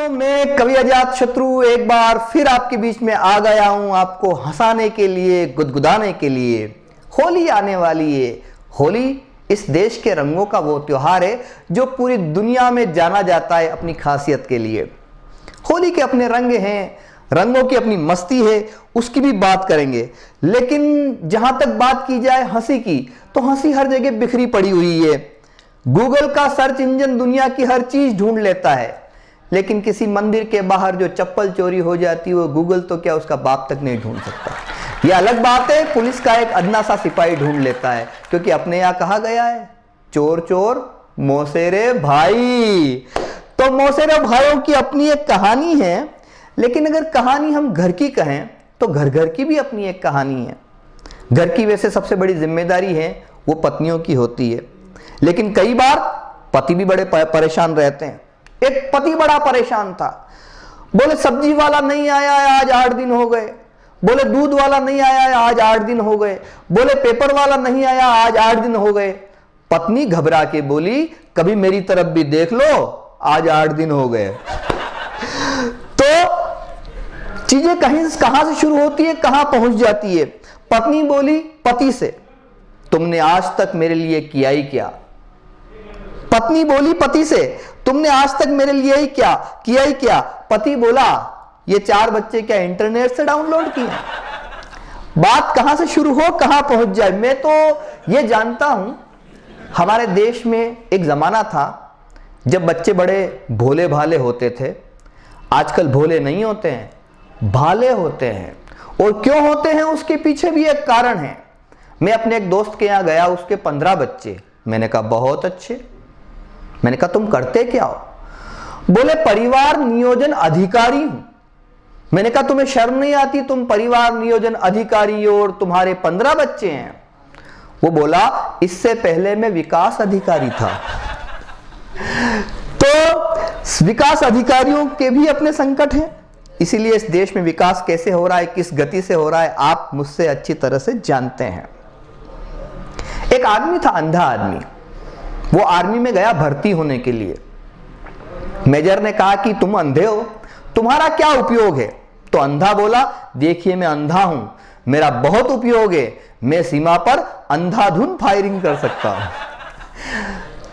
मैं कवि अजातशत्रु एक बार फिर आपके बीच में आ गया हूं, आपको हंसाने के लिए, गुदगुदाने के लिए। होली आने वाली है। होली इस देश के रंगों का वो त्योहार है जो पूरी दुनिया में जाना जाता है अपनी खासियत के लिए। होली के अपने रंग हैं, रंगों की अपनी मस्ती है, उसकी भी बात करेंगे। लेकिन जहां तक बात की जाए हंसी की, तो हंसी हर जगह बिखरी पड़ी हुई है। गूगल का सर्च इंजन दुनिया की हर चीज ढूंढ लेता है, लेकिन किसी मंदिर के बाहर जो चप्पल चोरी हो जाती है वो गूगल तो क्या उसका बाप तक नहीं ढूंढ सकता। ये अलग बात है, पुलिस का एक अदना सा सिपाही ढूंढ लेता है, क्योंकि अपने यहां कहा गया है चोर चोर मौसेरे भाई। तो मौसेरे भाइयों की अपनी एक कहानी है, लेकिन अगर कहानी हम घर की कहें तो घर घर की भी अपनी एक कहानी है। घर की वैसे सबसे बड़ी जिम्मेदारी है वो पत्नियों की होती है, लेकिन कई बार पति भी बड़े परेशान रहते हैं। एक पति बड़ा परेशान था, बोले सब्जी वाला नहीं आया है आज 8 दिन हो गए, बोले दूध वाला नहीं आया है आज 8 दिन हो गए, बोले पेपर वाला नहीं आया आज 8 दिन हो गए। पत्नी घबरा के बोली कभी मेरी तरफ भी देख लो, आज 8 दिन हो गए। तो चीजें कहां से शुरू होती है, कहां पहुंच जाती है। पत्नी बोली पति से तुमने आज तक मेरे लिए किया ही क्या। पत्नी बोली पति से तुमने आज तक मेरे लिए ही किया ही क्या। पति बोला ये 4 बच्चे क्या इंटरनेट से डाउनलोड किए। बात कहां से शुरू हो कहां पहुंच जाए। मैं तो ये जानता हूं, हमारे देश में एक जमाना था जब बच्चे बड़े भोले भाले होते थे। आजकल भोले नहीं होते हैं, भाले होते हैं। और क्यों होते हैं उसके पीछे भी एक कारण है। मैं अपने एक दोस्त के यहां गया, उसके 15 बच्चे। मैंने कहा बहुत अच्छे। मैंने कहा तुम करते क्या हो। बोले परिवार नियोजन अधिकारी हूं। मैंने कहा तुम्हें शर्म नहीं आती, तुम परिवार नियोजन अधिकारी हो और तुम्हारे 15 बच्चे हैं। वो बोला इससे पहले मैं विकास अधिकारी था। तो विकास अधिकारियों के भी अपने संकट हैं, इसीलिए इस देश में विकास कैसे हो रहा है, किस गति से हो रहा है, आप मुझसे अच्छी तरह से जानते हैं। एक आदमी था, अंधा आदमी। वो आर्मी में गया भर्ती होने के लिए। मेजर ने कहा कि तुम अंधे हो, तुम्हारा क्या उपयोग है। तो अंधा बोला देखिए मैं अंधा हूं, मेरा बहुत उपयोग है, मैं सीमा पर अंधाधुन फायरिंग कर सकता हूं।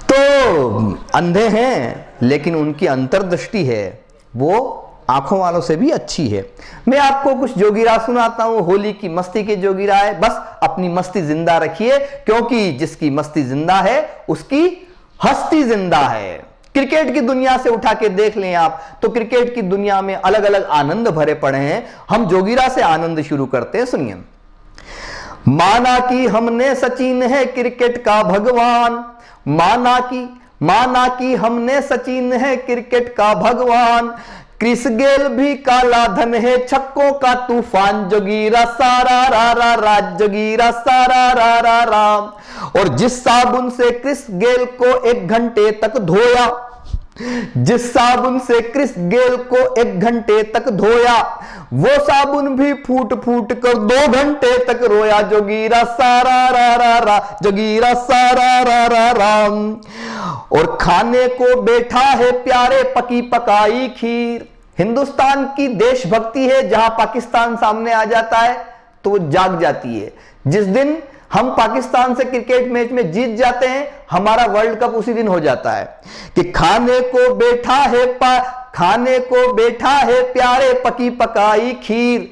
तो अंधे हैं लेकिन उनकी अंतर्दृष्टि है वो आंखों वालों से भी अच्छी है। मैं आपको कुछ जोगिरा सुनाता हूं, होली की मस्ती के जोगिरा है। बस अपनी मस्ती जिंदा रखिए, क्योंकि जिसकी मस्ती जिंदा है उसकी हस्ती जिंदा है। क्रिकेट की दुनिया से उठा के देख लें आप, तो क्रिकेट की दुनिया में अलग अलग आनंद भरे पड़े हैं। हम जोगिरा से आनंद शुरू करते हैं, सुनिए। माना कि हमने सचिन है क्रिकेट का भगवान, माना कि हमने सचिन है क्रिकेट का भगवान, क्रिस गेल भी काला धन है छक्कों का तूफान, जोगीरा सारा रा रा रा, जोगीरा सारा रा रा रा। और जिस साबुन से क्रिस गेल को 1 घंटे तक धोया, जिस साबुन से क्रिस गेल को 1 घंटे तक धोया, वो साबुन भी फूट फूट कर 2 घंटे तक रोया, जोगीरा सारा रा रा रा, जोगीरा सारा रा रा रा। और खाने को बैठा है प्यारे पकी पकाई खीर। हिंदुस्तान की देशभक्ति है, जहां पाकिस्तान सामने आ जाता है तो वो जाग जाती है। जिस दिन हम पाकिस्तान से क्रिकेट मैच में जीत जाते हैं, हमारा वर्ल्ड कप उसी दिन हो जाता है। कि खाने को बैठा है प्यारे पकी पकाई खीर,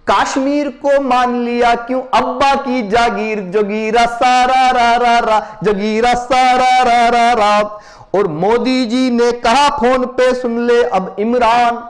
कश्मीर को मान लिया क्यों अब्बा की जागीर, जोगीरा सारा रा रा रा, जोगीरा सारा रा रा रा। और मोदी जी ने कहा फोन पे सुन ले अब इमरान,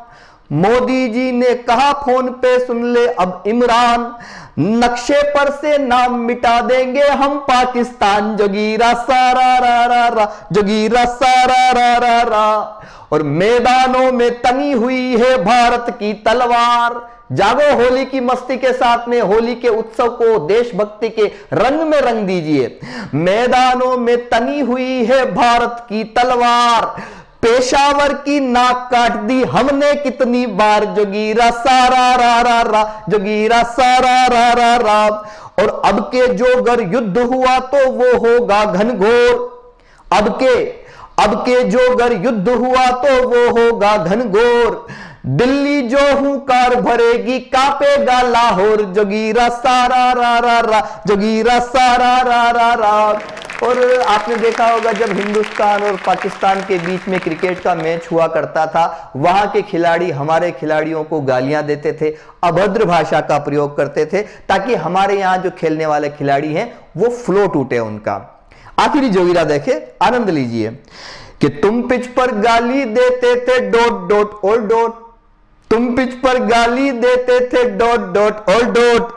मोदी जी ने कहा फोन पे सुन ले अब इमरान, नक्शे पर से नाम मिटा देंगे हम पाकिस्तान, जोगीरा सारा रा रा रा, जोगीरा सारा रा रा रा। और मैदानों में तनी हुई है भारत की तलवार। जागो होली की मस्ती के साथ में, होली के उत्सव को देशभक्ति के रंग में रंग दीजिए। मैदानों में तनी हुई है भारत की तलवार, पेशावर की नाक काट दी हमने कितनी बार, जोगीरा सारा रा रा रा, जोगीरा सारा रा रा रा। और अब के जो अगर युद्ध हुआ तो वो होगा घनघोर, अब के जो अगर युद्ध हुआ तो वो होगा घनघोर, दिल्ली जो हुंकार भरेगी कांपेगा लाहौर, जोगीरा सारा रा रा रा, जोगीरा सारा रा रा रा। और आपने देखा होगा जब हिंदुस्तान और पाकिस्तान के बीच में क्रिकेट का मैच हुआ करता था, वहां के खिलाड़ी हमारे खिलाड़ियों को गालियां देते थे, अभद्र भाषा का प्रयोग करते थे, ताकि हमारे यहां जो खेलने वाले खिलाड़ी हैं वो फ्लो टूटे उनका। आखिरी जोगीरा देखे, आनंद लीजिए कि तुम पिच पर गाली देते थे डॉट डॉट और डॉट, तुम पिच पर गाली देते थे डॉट डॉट और डॉट,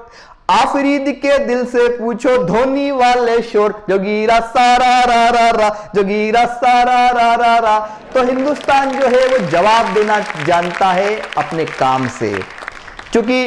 आफरीद के दिल से पूछो धोनी वाले शोर, जोगीरा सारा रा रा रा, जोगीरा सारा रा रा रा। तो हिंदुस्तान जो है वो जवाब देना जानता है अपने काम से। क्योंकि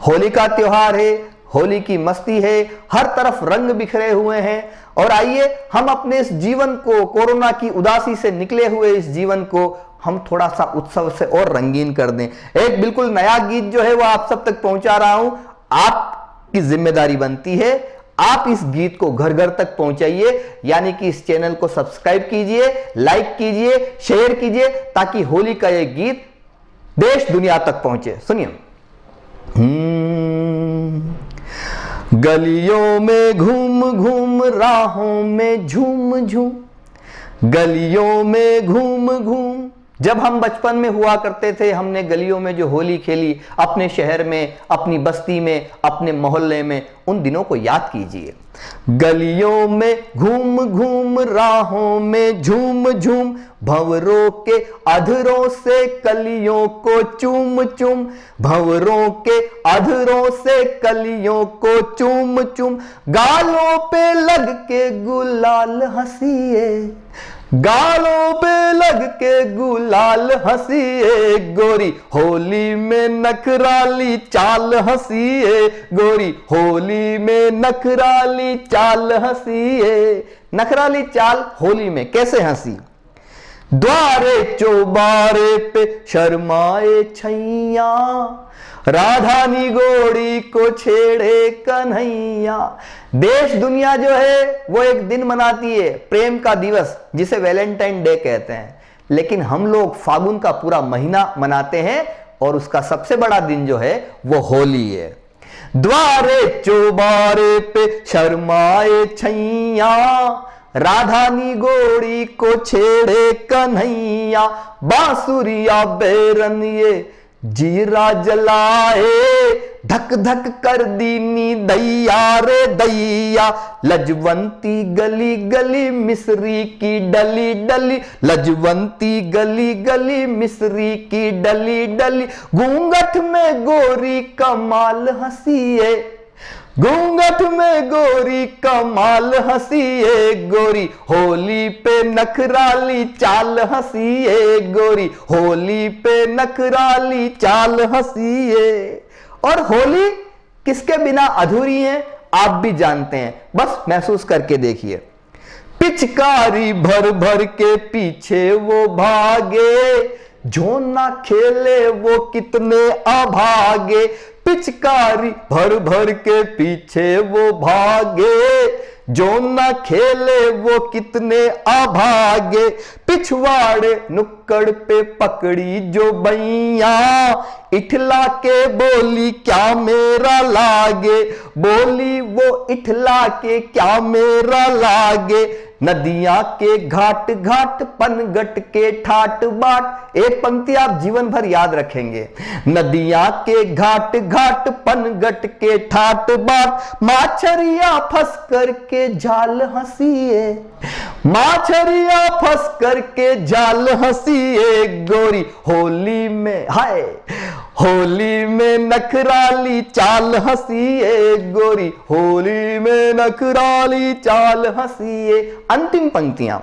होली का त्योहार है, होली की मस्ती है, हर तरफ रंग बिखरे हुए हैं, और आइए हम अपने इस जीवन को, कोरोना की उदासी से निकले हुए इस जीवन को हम थोड़ा सा उत्सव से और रंगीन कर दें। एक बिल्कुल नया गीत जो है वो आप सब तक पहुंचा रहा हूं, आपकी जिम्मेदारी बनती है, आप इस गीत को घर घर तक पहुंचाइए, यानी कि इस चैनल को सब्सक्राइब कीजिए, लाइक कीजिए, शेयर कीजिए, ताकि होली का यह गीत देश दुनिया तक पहुंचे। सुनिए। गलियों में घूम घूम, राहों में झूम झूम, गलियों में घूम घूम। जब हम बचपन में हुआ करते थे, हमने गलियों में जो होली खेली, अपने शहर में, अपनी बस्ती में, अपने मोहल्ले में, उन दिनों को याद कीजिए। गलियों में घूम घूम, राहों में झूम झूम, भंवरों के अधरों से कलियों को चूम चूम, भंवरों के अधरों से कलियों को चूम चूम, गालों पे लग के गुलाल हंसिए, गालों पे लग के गुलाल हंसिए, गोरी होली में नखराली चाल हंसिए, गोरी होली में नखराली चाल हंसिए। नखराली चाल होली में कैसे हंसी? द्वारे चौबारे पे शर्माए छैया, राधा निगोड़ी को छेड़े कन्हैया। देश दुनिया जो है वो एक दिन मनाती है, प्रेम का दिवस, जिसे वैलेंटाइन डे कहते हैं, लेकिन हम लोग फागुन का पूरा महीना मनाते हैं, और उसका सबसे बड़ा दिन जो है वो होली है। द्वारे चौबारे पे शर्माए छैया, राधा निगोड़ी को छेड़े कन्हैया, बांसुरिया बेरन ये जीरा जलाए, धक धक कर दीनी दैया रे दैया, लजवंती गली गली मिस्री की डली डली, लजवंती गली गली मिस्री की डली डली, घूंघट में गोरी कमाल हंसिए, घूंघट में गोरी कमाल हंसिए, गोरी होली पे नखराली चाल हंसिए, गोरी होली पे नखराली चाल हंसिए। और होली किसके बिना अधूरी है आप भी जानते हैं, बस महसूस करके देखिए। पिचकारी भर भर के पीछे वो भागे, जो ना खेले वो कितने अभागे, पिचकारी भर भर के पीछे वो भागे, जो ना खेले वो कितने अभागे, पिछवाड़े नुक्कड़ पे पकड़ी जो बैया, इठला के बोली क्या मेरा लागे, बोली वो इठला के क्या मेरा लागे, नदियां के घाट घाट पनगट के ठाट बाट। एक पंक्ति आप जीवन भर याद रखेंगे, नदियां के घाट घाट पनगट के ठाट बाट, माछरिया फंस करके जाल हंसिए, माछरिया फंस करके जाल हंसिए, गोरी होली में हाय होली में नखराली चाल हंसिए, गोरी होली में नखराली चाल हंसिए। अंतिम पंक्तियां।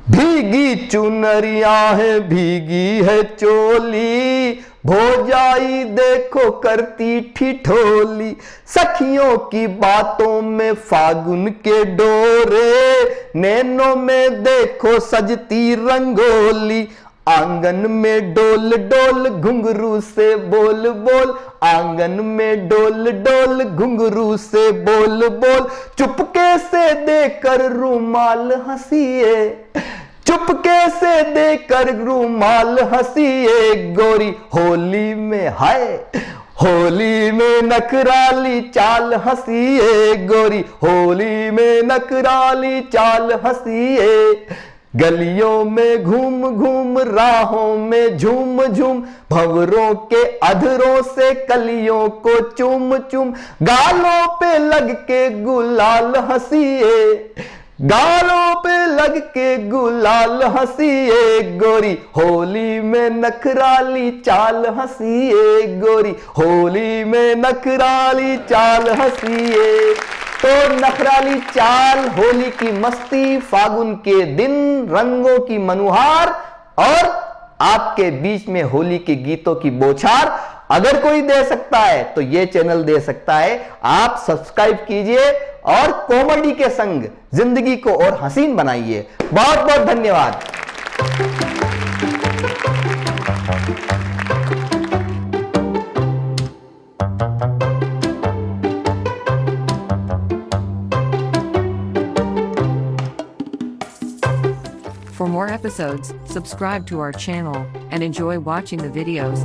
भीगी चुनरिया है भीगी है चोली, भौजाई देखो करती ठिठोली, सखियों की बातों में फागुन के डोरे, नैनों में देखो सजती रंगोली, आंगन में डोल डोल घुंघरू से बोल बोल, आंगन में डोल डोल घुंघरू से बोल बोल, चुपके से देकर रुमाल हंसिए, चुपके से देकर रूमाल हंसी एक गोरी होली में, हाय होली में नखराली चाल हंसी एक गोरी, होली में नखराली चाल हंसी एक। गलियों में घूम घूम राहों में झूम झूम, भंवरों के अधरों से कलियों को चूम चूम, गालों पे लग के गुलाल हंसिए, गालों पे लग के गुलाल हंसिए गोरी, होली में नखराली चाल हंसिए गोरी, होली में नखराली चाल हंसिए। तो नखराली चाल, होली की मस्ती, फागुन के दिन, रंगों की मनुहार और आपके बीच में होली के गीतों की बौछार अगर कोई दे सकता है तो ये चैनल दे सकता है। आप सब्सक्राइब कीजिए और कॉमेडी के संग जिंदगी को और हसीन बनाइए। बहुत बहुत धन्यवाद। For more episodes, subscribe to our channel and enjoy watching the videos.